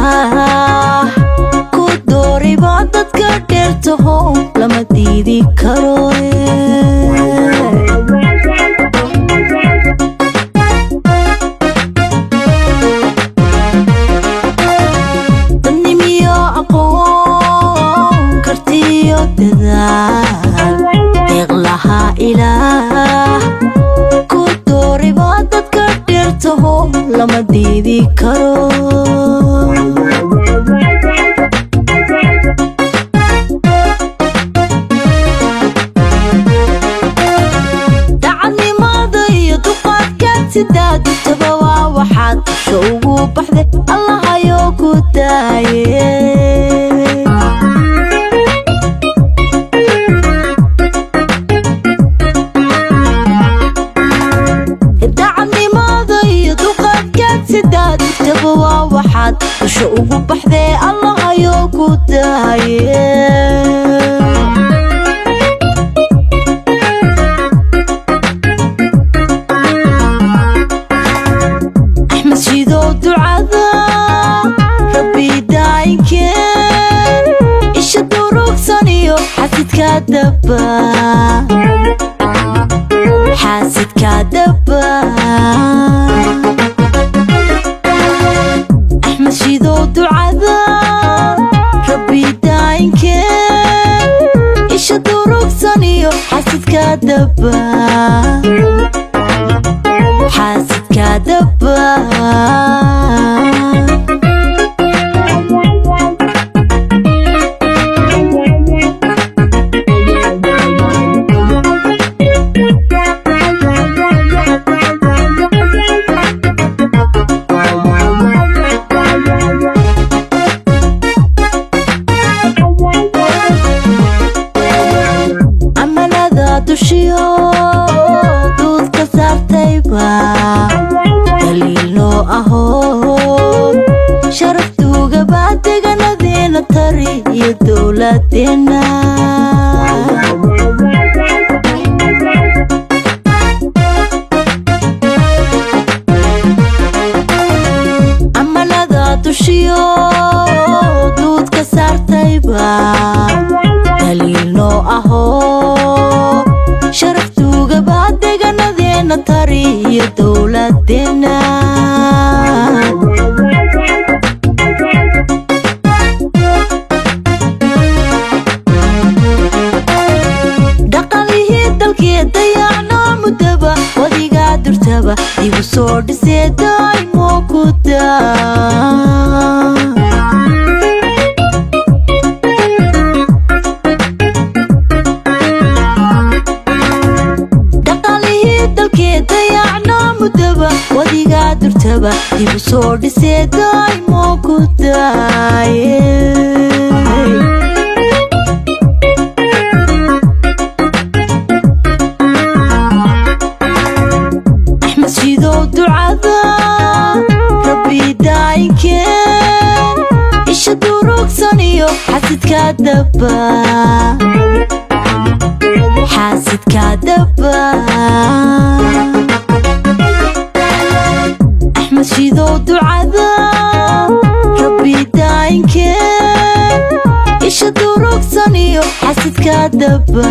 ilaah ku doori baa dadka dheertaho lama diidi karo dadnimiyo aqoon kartiyo dadaal deeq lahaa ilaah ku doori baa dadka dheertaho lama diidi karo dacadnimada iyo duqaadkaad sidaad utaba waa waxaad usha ugu baxday allahayoo ku daaye waxaad usha ugu baxdee allahayoo ku daaye axmed shidow ducada rabbi daayinkeen isha durugsan iyo xasidkaa daba shidow ducada rabbi daayinkeen isha durugsan iyo xasidkaa daba dushiyo duudka saartayba daliil noo aho sharaftuuga baa deganadeena tari iyo dowladeena amanada dushiyo duudka saartayba daliil noo aho sharaftuuga baa deganadeena tari iyo dowladeena dhaqanlihii dalkii dayacnoo mudaba wadigaa durtaba igu soo dhisee daaymoo ku daa wadigaa durtaba igu soo dhisee daaymoo ku daaye axmed shidow ducada rabbi daayinkeen isha durugsan iyo xasidkaa daba shidow ducada rabbi daayinkeen isha durugsan iyo xasidkaa daba